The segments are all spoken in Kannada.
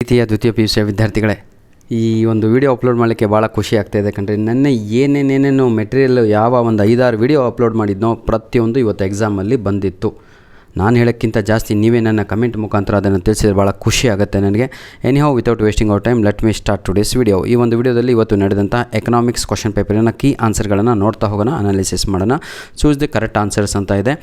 ಪ್ರೀತಿಯ ದ್ವಿತೀಯ PUC ವಿದ್ಯಾರ್ಥಿಗಳೇ, ಈ ಒಂದು ವಿಡಿಯೋ ಅಪ್ಲೋಡ್ ಮಾಡಲಿಕ್ಕೆ ಭಾಳ ಖುಷಿ ಆಗ್ತಾಯಿದೆ ಕಣ್ರಿ. ನೆನ್ನೆ ಏನೇನೇನೇನು ಮೆಟೀರಿಯಲ್ ಯಾವ ಒಂದು 5-6 ವಿಡಿಯೋ ಅಪ್ಲೋಡ್ ಮಾಡಿದ್ನೋ ಪ್ರತಿಯೊಂದು ಇವತ್ತು ಎಕ್ಸಾಮಲ್ಲಿ ಬಂದಿತ್ತು. ನಾನು ಹೇಳೋಕ್ಕಿಂತ ಜಾಸ್ತಿ ನೀವೇ ನನ್ನ ಕಮೆಂಟ್ ಮುಖಾಂತರ ಅದನ್ನು ತಿಳಿಸಿದ್ರೆ ಭಾಳ ಖುಷಿ ಆಗುತ್ತೆ ನನಗೆ. Anyhow without wasting our time let me start today's video. ಈ ಒಂದು ವಿಡಿಯೋದಲ್ಲಿ ಇವತ್ತು ನಡೆದಂಥ ಎಕನಾಮಿಕ್ಸ್ ಕ್ವಶನ್ ಪೇಪರಿನ ಕೀ ಆನ್ಸರ್ಗಳನ್ನು ನೋಡ್ತಾ ಹೋಗೋಣ, ಅನಾಲಿಸಿಸ್ ಮಾಡೋಣ. ಚೂಸ್ ದಿ ಕರೆಕ್ಟ್ ಆನ್ಸರ್ಸ್ ಅಂತ ಇದೆ.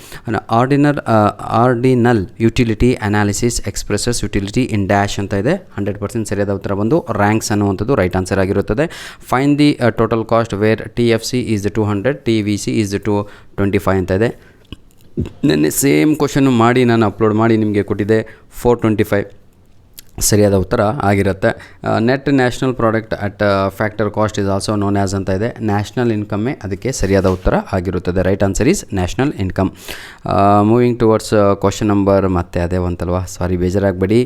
Ordinal utility analysis expresses utility in dash ಅಂತ ಇದೆ. 100% ಸರಿಯಾದ ಉತ್ತರ ಬಂದು ರ್ಯಾಂಕ್ಸ್ ಅನ್ನುವಂಥದ್ದು ರೈಟ್ ಆನ್ಸರ್ ಆಗಿರುತ್ತದೆ. Fine the total cost where TFC is 200, TVC is 225 ಅಂತ ಇದೆ. ನೆನ್ನೆ ಸೇಮ್ ಕ್ವಶನ್ನು ಮಾಡಿ ನಾನು ಅಪ್ಲೋಡ್ ಮಾಡಿ ನಿಮಗೆ ಕೊಟ್ಟಿದ್ದೆ. 425 ಸರಿಯಾದ ಉತ್ತರ ಆಗಿರುತ್ತೆ. Net national product at factor cost is also known as ಅಂತ ಇದೆ. ನ್ಯಾಷನಲ್ ಇನ್ಕಮ್ಮೇ ಅದಕ್ಕೆ ಸರಿಯಾದ ಉತ್ತರ ಆಗಿರುತ್ತದೆ. Right answer is national income. Moving towards question number ಮತ್ತೆ ಅದೇ ಒಂತಲ್ವಾ, ಸಾರಿ ಬೇಜಾರಾಗಬೇಡಿ.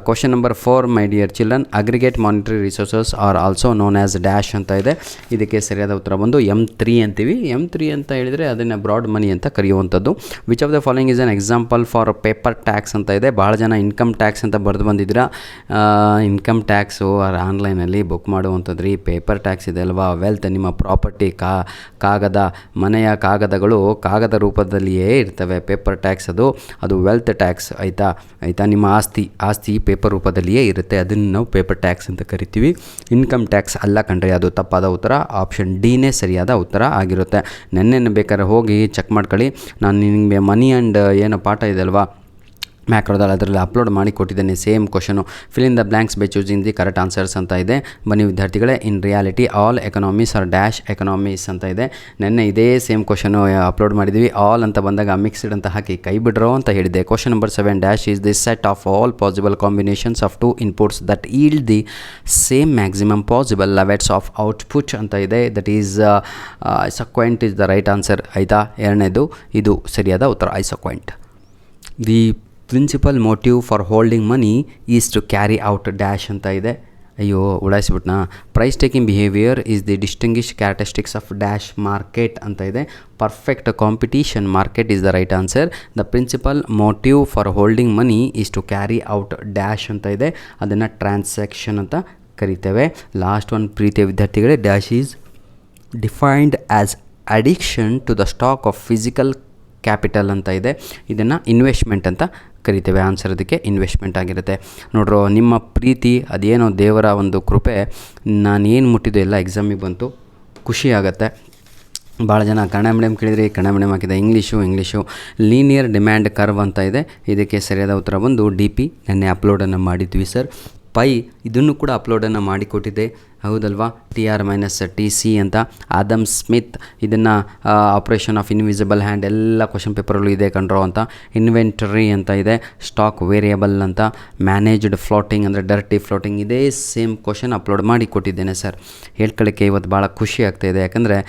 Question number 4 my dear children, aggregate monetary resources are also known as dash ಅಂತ ಇದೆ. ಇದಕ್ಕೆ ಸರಿಯಾದ ಉತ್ತರ ಬಂದು M3 ಅಂತೀವಿ. M3 ಅಂತ ಹೇಳಿದರೆ ಅದನ್ನು ಬ್ರಾಡ್ ಮನಿ ಅಂತ ಕರೆಯುವಂಥದ್ದು. Which of the following is an example for paper tax ಅಂತ ಇದೆ. ಭಾಳ ಜನ ಇನ್ಕಮ್ ಟ್ಯಾಕ್ಸ್ ಅಂತ ಬರೆದು ಬಂದಿದ್ದೀರಾ. ಇನ್ಕಮ್ ಟ್ಯಾಕ್ಸು ಆನ್ಲೈನಲ್ಲಿ ಬುಕ್ ಮಾಡುವಂಥದ್ದು ರೀ. ಪೇಪರ್ ಟ್ಯಾಕ್ಸ್ ಇದೆ ಅಲ್ವಾ, ವೆಲ್ತ್, ನಿಮ್ಮ ಪ್ರಾಪರ್ಟಿ, ಕಾಗದ, ಮನೆಯ ಕಾಗದಗಳು ಕಾಗದ ರೂಪದಲ್ಲಿಯೇ ಇರ್ತವೆ. ಪೇಪರ್ ಟ್ಯಾಕ್ಸ್ ಅದು ವೆಲ್ತ್ ಟ್ಯಾಕ್ಸ್ ಆಯಿತಾ. ನಿಮ್ಮ ಆಸ್ತಿ ಪೇಪರ್ ರೂಪದಲ್ಲಿಯೇ ಇರುತ್ತೆ, ಅದನ್ನು ನಾವು ಪೇಪರ್ ಟ್ಯಾಕ್ಸ್ ಅಂತ ಕರಿತೀವಿ. ಇನ್ಕಮ್ ಟ್ಯಾಕ್ಸ್ ಅಲ್ಲ ಕಣ್ರಿ, ಅದು ತಪ್ಪಾದ ಉತ್ತರ. ಆಪ್ಷನ್ ಡಿನೇ ಸರಿಯಾದ ಉತ್ತರ ಆಗಿರುತ್ತೆ. ನೆನ್ನೆ ಬೇಕಾದ್ರೆ ಹೋಗಿ ಚೆಕ್ ಮಾಡ್ಕೊಳ್ಳಿ. ನಾನು ನಿಮಗೆ ಮನಿ ಆ್ಯಂಡ್ ಏನೋ ಪಾಠ ಇದೆ ಅಲ್ವಾ ಮ್ಯಾಕ್ರೋದಲ್ಲಿ, ಅದರಲ್ಲಿ ಅಪ್ಲೋಡ್ ಮಾಡಿ ಕೊಟ್ಟಿದ್ದೇನೆ same question. Fill in the blanks by choosing the correct answers ಅಂತ ಇದೆ. ಬನ್ನಿ ವಿದ್ಯಾರ್ಥಿಗಳೇ, in reality all economies are dash economies ಅಂತ ಇದೆ. ನೆನ್ನೆ ಇದೇ ಸೇಮ್ ಕ್ವಶನು ಅಪ್ಲೋಡ್ ಮಾಡಿದ್ವಿ. ಆಲ್ ಅಂತ ಬಂದಾಗ ಮಿಕ್ಸ್ಡ್ ಅಂತ ಹಾಕಿ ಕೈ ಬಿಡ್ರೋ ಅಂತ ಹೇಳಿದ್ದೆ. Question number 7 dash is the set of all possible combinations of 2 inputs that yield the same maximum possible levels of output ಅಂತ ಇದೆ. That is isoquant is the right answer ಆಯಿತಾ. ಎರಡನೇದು ಇದು ಸರಿಯಾದ ಉತ್ತರ, isoquant. The principal motive for holding money is to carry out dash ಅಂತ ಇದೆ. ಅಯ್ಯೋ ಉಡಾಯಿಸ್ಬಿಟ್ನಾ. Price taking behaviour is the distinguish characteristics of dash market ಅಂತ ಇದೆ. Perfect competition market is the right answer. The principal motive for holding money is to carry out dash ಅಂತ ಇದೆ. ಅದನ್ನು ಟ್ರಾನ್ಸಾಕ್ಷನ್ ಅಂತ ಕರಿತೇವೆ. ಲಾಸ್ಟ್ ಒನ್ ಪ್ರೀತಿಯ ವಿದ್ಯಾರ್ಥಿಗಳೇ, dash is defined as addiction to the stock of physical capital ಅಂತ ಇದೆ. ಇದನ್ನು ಇನ್ವೆಸ್ಟ್ಮೆಂಟ್ ಅಂತ ಕರಿತೇವೆ. ಆನ್ಸರ್ ಅದಕ್ಕೆ ಇನ್ವೆಸ್ಟ್ಮೆಂಟ್ ಆಗಿರುತ್ತೆ. ನೋಡ್ರೋ, ನಿಮ್ಮ ಪ್ರೀತಿ ಅದೇನೋ ದೇವರ ಒಂದು ಕೃಪೆ, ನಾನೇನು ಮುಟ್ಟಿದ್ದು ಎಲ್ಲ ಎಕ್ಸಾಮಿಗೆ ಬಂತು. ಖುಷಿ ಆಗುತ್ತೆ. ಭಾಳ ಜನ ಕನ್ನಡ ಮೀಡಿಯಮ್ ಕೇಳಿದರೆ ಕನ್ನಡ ಮೀಡಿಯಮ್ ಹಾಕಿದೆ. ಇಂಗ್ಲೀಷು ಲೀನಿಯರ್ ಡಿಮ್ಯಾಂಡ್ ಕರ್ವ್ ಅಂತ ಇದೆ. ಇದಕ್ಕೆ ಸರಿಯಾದ ಉತ್ತರ ಬಂದು DP. ನೆನ್ನೆ ಅಪ್ಲೋಡನ್ನು ಮಾಡಿದ್ವಿ ಸರ್. ಪೈ ಇದನ್ನು ಕೂಡ ಅಪ್ಲೋಡನ್ನು ಮಾಡಿಕೊಟ್ಟಿದ್ದೆ, ಹೌದಲ್ವಾ. TR-TC ಅಂತ. ಆದಮ್ ಸ್ಮಿತ್ ಇದನ್ನು ಆಪ್ರೇಷನ್ ಆಫ್ ಇನ್ವಿಸಿಬಲ್ ಹ್ಯಾಂಡ್ ಎಲ್ಲ ಕ್ವಶನ್ ಪೇಪರಲ್ಲೂ ಇದೆ ಕಂಡ್ರೋ ಅಂತ. ಇನ್ವೆಂಟರಿ ಅಂತ ಇದೆ. ಸ್ಟಾಕ್ ವೇರಿಯಬಲ್ ಅಂತ. ಮ್ಯಾನೇಜ್ಡ್ ಫ್ಲೋಟಿಂಗ್ ಅಂದರೆ ಡರ್ಟಿ ಫ್ಲೋಟಿಂಗ್, ಇದೇ ಸೇಮ್ ಕ್ವಶನ್ ಅಪ್ಲೋಡ್ ಮಾಡಿ ಕೊಟ್ಟಿದ್ದೇನೆ ಸರ್. ಹೇಳ್ಕೊಳ್ಳೋಕ್ಕೆ ಇವತ್ತು ಭಾಳ ಖುಷಿ ಆಗ್ತಾಯಿದೆ, ಯಾಕಂದರೆ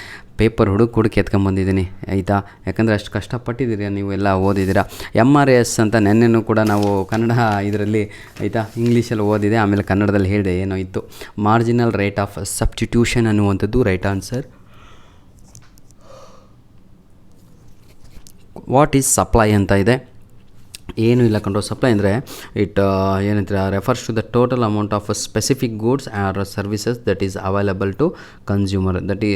ಪೇಪರ್ ಹುಡುಕಿ ಎತ್ಕೊಂಬಂದಿದ್ದೀನಿ ಆಯಿತಾ. ಯಾಕಂದರೆ ಅಷ್ಟು ಕಷ್ಟಪಟ್ಟಿದ್ದೀರಾ, ನೀವು ಎಲ್ಲ ಓದಿದ್ದೀರಾ. MRS ಅಂತ ನೆನ್ನೆನೂ ಕೂಡ ನಾವು ಕನ್ನಡ ಇದರಲ್ಲಿ ಆಯಿತಾ ಇಂಗ್ಲೀಷಲ್ಲಿ ಓದಿದೆ, ಆಮೇಲೆ ಕನ್ನಡದಲ್ಲಿ ಹೇಳಿದೆ ಏನೋ ಇತ್ತು. ಮಾರ್ಜಿನಲ್ ರೇಟ್ ಆಫ್ ಸಬ್ಸ್ಟಿಟ್ಯೂಷನ್ ಅನ್ನುವಂಥದ್ದು right answer. What is supply ಅಂತ ಇದೆ. ಏನೂ ಇಲ್ಲ ಕಂಡ್ರು. ಸಪ್ಲೈ ಅಂದರೆ ಇಟ್ ಏನಂತೀರ, refers to the total amount of specific goods or services that is available to consumer that ಈ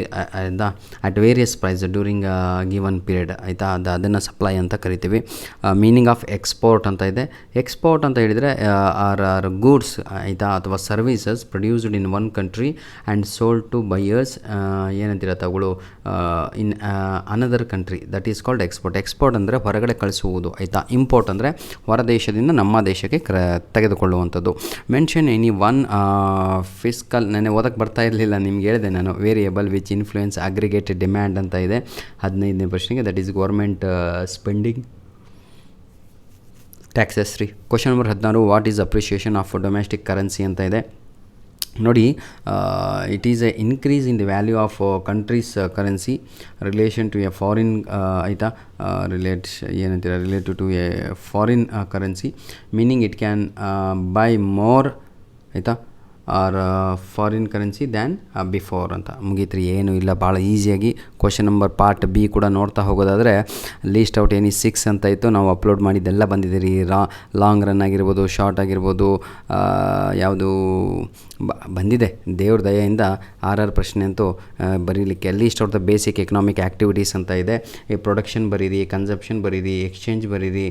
at various price during given period ಆಯಿತಾ. ಅದನ್ನು ಸಪ್ಲೈ ಅಂತ ಕರಿತೀವಿ. ಮೀನಿಂಗ್ ಆಫ್ ಎಕ್ಸ್ಪೋರ್ಟ್ ಅಂತ ಇದೆ. ಎಕ್ಸ್ಪೋರ್ಟ್ ಅಂತ ಹೇಳಿದರೆ ಆರ್ ಗೂಡ್ಸ್ ಆಯಿತಾ, ಅಥವಾ services produced in one country and sold to buyers ಏನಂತೀರ ತಗೊಳ್ಳು in another country, that is called export. Export ಅಂದರೆ ಹೊರಗಡೆ ಕಳಿಸುವುದು ಆಯಿತಾ. ಇಂಪೋರ್ಟ್ ಅಂದರೆ ಹೊರದೇಶದಿಂದ ನಮ್ಮ ದೇಶಕ್ಕೆ ತೆಗೆದುಕೊಳ್ಳುವಂಥದ್ದು. ಮೆನ್ಷನ್ ಎನಿ ಒನ್ ಫಿಸ್ಕಲ್, ನೆನೆ ಓದಕ್ಕೆ ಬರ್ತಾ ಇರಲಿಲ್ಲ, ನಿಮ್ಗೆ ಹೇಳಿದೆ ನಾನು. Variable which influence aggregated demand ಅಂತ ಇದೆ. 15ನೇ ಪ್ರಶ್ನೆಗೆ that is government spending taxes ರೀ. Question number 16 what is appreciation of domestic currency ಅಂತ ಇದೆ. ನೋಡಿ, it is a increase in the value of country's currency relation to a foreign ಆಯಿತಾ. Related to a foreign currency, meaning it can buy more ಆಯಿತಾ or foreign currency than before ಅಂತ ಮುಗೀತ್ರಿ. ಏನು ಇಲ್ಲ, ಭಾಳ ಈಸಿಯಾಗಿ ಕ್ವಶನ್ ನಂಬರ್ ಪಾರ್ಟ್ ಬಿ ಕೂಡ ನೋಡ್ತಾ ಹೋಗೋದಾದರೆ ಲೀಸ್ಟ್ ಔಟ್ ಎನಿ 6 ಅಂತ ಇತ್ತು. ನಾವು ಅಪ್ಲೋಡ್ ಮಾಡಿದ್ದೆಲ್ಲ ಬಂದಿದೆ ರೀ. ಲಾಂಗ್ ರನ್ ಆಗಿರ್ಬೋದು, ಶಾರ್ಟ್ ಆಗಿರ್ಬೋದು, ಯಾವುದು ಬಂದಿದೆ. ದೇವ್ರ ದಯೆಯಿಂದ 6 ಪ್ರಶ್ನೆ ಅಂತೂ ಬರೀಲಿಕ್ಕೆ. List out the basic economic activities ಅಂತ ಇದೆ. ಈ ಪ್ರೊಡಕ್ಷನ್ ಬರೀರಿ, ಕನ್ಸಪ್ಷನ್ ಬರೀರಿ, ಎಕ್ಸ್ಚೇಂಜ್ ಬರೀರಿ,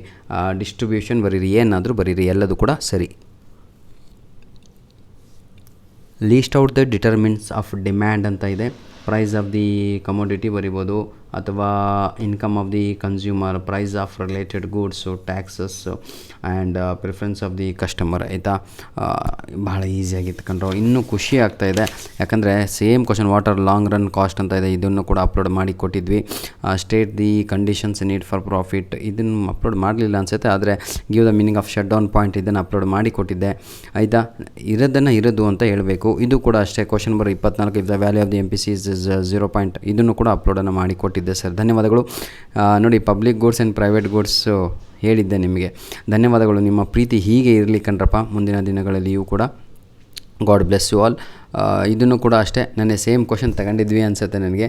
ಡಿಸ್ಟ್ರಿಬ್ಯೂಷನ್ ಬರೀರಿ, ಏನಾದರೂ ಬರೀರಿ, ಎಲ್ಲದು ಕೂಡ ಸರಿ. List out the determinants of demand ಅಂತ ಇದೆ. ಪ್ರೈಸ್ ಆಫ್ ದಿ ಕಮೋಡಿಟಿ ಬರಿಬೋದು, ಅಥವಾ income of the consumer, price of related goods, taxes and preference of the customer. ಆಯಿತಾ, ಭಾಳ ಈಸಿಯಾಗಿತ್ತು ಕಂಡ್ರು. ಇನ್ನೂ ಖುಷಿ ಆಗ್ತಾಯಿದೆ, ಯಾಕಂದರೆ same question what are long run cost ಅಂತ ಇದೆ. ಇದನ್ನು ಕೂಡ ಅಪ್ಲೋಡ್ ಮಾಡಿ ಕೊಟ್ಟಿದ್ವಿ. State the conditions need for profit, ಇದನ್ನು ಅಪ್ಲೋಡ್ ಮಾಡಲಿಲ್ಲ ಅನಿಸುತ್ತೆ. ಆದರೆ give the meaning of shut down point, ಇದನ್ನು ಅಪ್ಲೋಡ್ ಮಾಡಿ ಕೊಟ್ಟಿದ್ದೆ. ಆಯಿತಾ, ಇರೋದನ್ನು ಇರೋದು ಅಂತ ಹೇಳಬೇಕು. ಇದು ಕೂಡ ಅಷ್ಟೇ. Question number 24, if the value of the MPC is 0 point, ಇದನ್ನು ಕೂಡ ಅಪ್ಲೋಡನ್ನು ಮಾಡಿ ಕೊಟ್ಟಿದ್ದೆ ಸರ್. ಧನ್ಯವಾದಗಳು. ನೋಡಿ, public goods and private goods ಹೇಳಿದ್ದೆ ನಿಮಗೆ. ಧನ್ಯವಾದಗಳು. ನಿಮ್ಮ ಪ್ರೀತಿ ಹೀಗೆ ಇರಲಿ ಕಣ್ರಪ್ಪ ಮುಂದಿನ ದಿನಗಳಲ್ಲಿಯೂ ಕೂಡ. God bless you all. ಇದನ್ನು ಕೂಡ ಅಷ್ಟೇ, ನನಗೆ ಸೇಮ್ ಕ್ವಶನ್ ತಗೊಂಡಿದ್ವಿ ಅನಿಸುತ್ತೆ ನನಗೆ.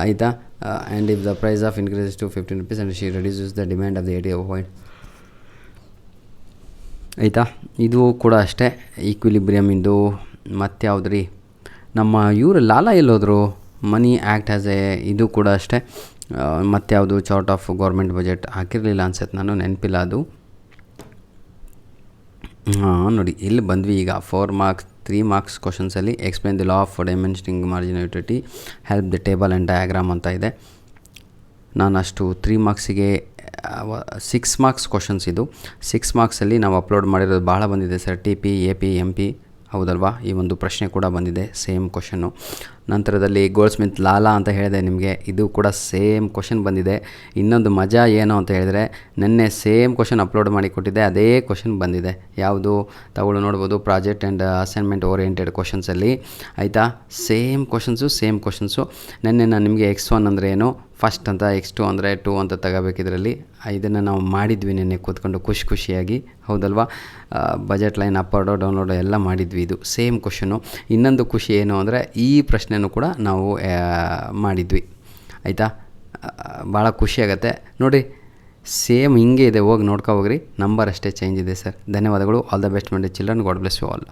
ಆಯಿತಾ, and if the price of increase to 15 rupees and she reduces the demand of the 80 point. ಆಯಿತಾ, ಇದು ಕೂಡ ಅಷ್ಟೇ. ಈಕ್ವಿಲಿಬ್ರಿಯಮ್ ಇಂದು ಮತ್ತೆ ಯಾವ್ದು ರೀ, ನಮ್ಮ ಇವರು ಲಾಲಾ ಎಲ್ಲೋದ್ರು, ಮನಿ ಆ್ಯಕ್ಟ್ ಆ್ಯಸ್ ಎ, ಇದು ಕೂಡ ಅಷ್ಟೇ. ಮತ್ತು ಯಾವುದು ಚಾರ್ಟ್ ಆಫ್ ಗೌರ್ಮೆಂಟ್ ಬಜೆಟ್ ಹಾಕಿರಲಿಲ್ಲ ಅನ್ಸುತ್ತೆ, ನಾನು ನೆನಪಿಲ್ಲ ಅದು. ನೋಡಿ, ಇಲ್ಲಿ ಬಂದ್ವಿ ಈಗ. 4 marks 3 marks ಕ್ವಶನ್ಸಲ್ಲಿ explain the law of diminishing margin utility, help the table and diagram ಅಂತ ಇದೆ. ನಾನು ಅಷ್ಟು 3 marksಗೆ 6 marks ಕ್ವಶನ್ಸ್ ಇದು. 6 marksಲ್ಲಿ ನಾವು ಅಪ್ಲೋಡ್ ಮಾಡಿರೋದು ಭಾಳ ಬಂದಿದೆ ಸರ್. TP, AP, MP ಹೌದಲ್ವಾ? ಈ ಒಂದು ಪ್ರಶ್ನೆ ಕೂಡ ಬಂದಿದೆ, ಸೇಮ್ ಕ್ವಶನ್ನು. ನಂತರದಲ್ಲಿ ಗೋಲ್ಡ್ ಸ್ಮಿತ್ ಲಾಲಾ ಅಂತ ಹೇಳಿದೆ ನಿಮಗೆ, ಇದು ಕೂಡ ಸೇಮ್ ಕ್ವಶನ್ ಬಂದಿದೆ. ಇನ್ನೊಂದು ಮಜಾ ಏನು ಅಂತ ಹೇಳಿದರೆ, ನೆನ್ನೆ ಸೇಮ್ ಕ್ವಶನ್ ಅಪ್ಲೋಡ್ ಮಾಡಿ ಕೊಟ್ಟಿದ್ದೆ, ಅದೇ ಕ್ವಶನ್ ಬಂದಿದೆ. ಯಾವುದು ತಗೊಳ್ಳು ನೋಡ್ಬೋದು, ಪ್ರಾಜೆಕ್ಟ್ ಆ್ಯಂಡ್ ಅಸೈನ್ಮೆಂಟ್ ಓರಿಯೆಂಟೆಡ್ ಕ್ವಶನ್ಸಲ್ಲಿ. ಆಯಿತಾ, ಸೇಮ್ ಕ್ವಶನ್ಸು. ನೆನ್ನೆ ನಾನು ನಿಮಗೆ X1 ಅಂದರೆ ಏನು, ಫಸ್ಟ್ ಅಂತ, X2 ಅಂದರೆ 2 ಅಂತ ತಗೋಬೇಕಿದ್ರಲ್ಲಿ. ಇದನ್ನು ನಾವು ಮಾಡಿದ್ವಿ ನಿನ್ನೆ ಕೂತ್ಕೊಂಡು ಖುಷಿಯಾಗಿ, ಹೌದಲ್ವಾ? ಬಜೆಟ್ ಲೈನ್ ಅಪ್ಲೋಡು ಡೌನ್ಲೋಡು ಎಲ್ಲ ಮಾಡಿದ್ವಿ. ಇದು ಸೇಮ್ ಕ್ವಶನು. ಇನ್ನೊಂದು ಖುಷಿ ಏನು ಅಂದರೆ, ಈ ಪ್ರಶ್ನೆನೂ ಕೂಡ ನಾವು ಮಾಡಿದ್ವಿ. ಆಯಿತಾ, ಭಾಳ ಖುಷಿಯಾಗತ್ತೆ ನೋಡಿ. ಸೇಮ್ ಹಿಂಗೆ ಇದೆ, ಹೋಗಿ ನೋಡ್ಕೊ ಹೋಗ್ರಿ. ನಂಬರ್ ಅಷ್ಟೇ ಚೇಂಜ್ ಇದೆ ಸರ್. ಧನ್ಯವಾದಗಳು. All the best my dear children. God bless you all.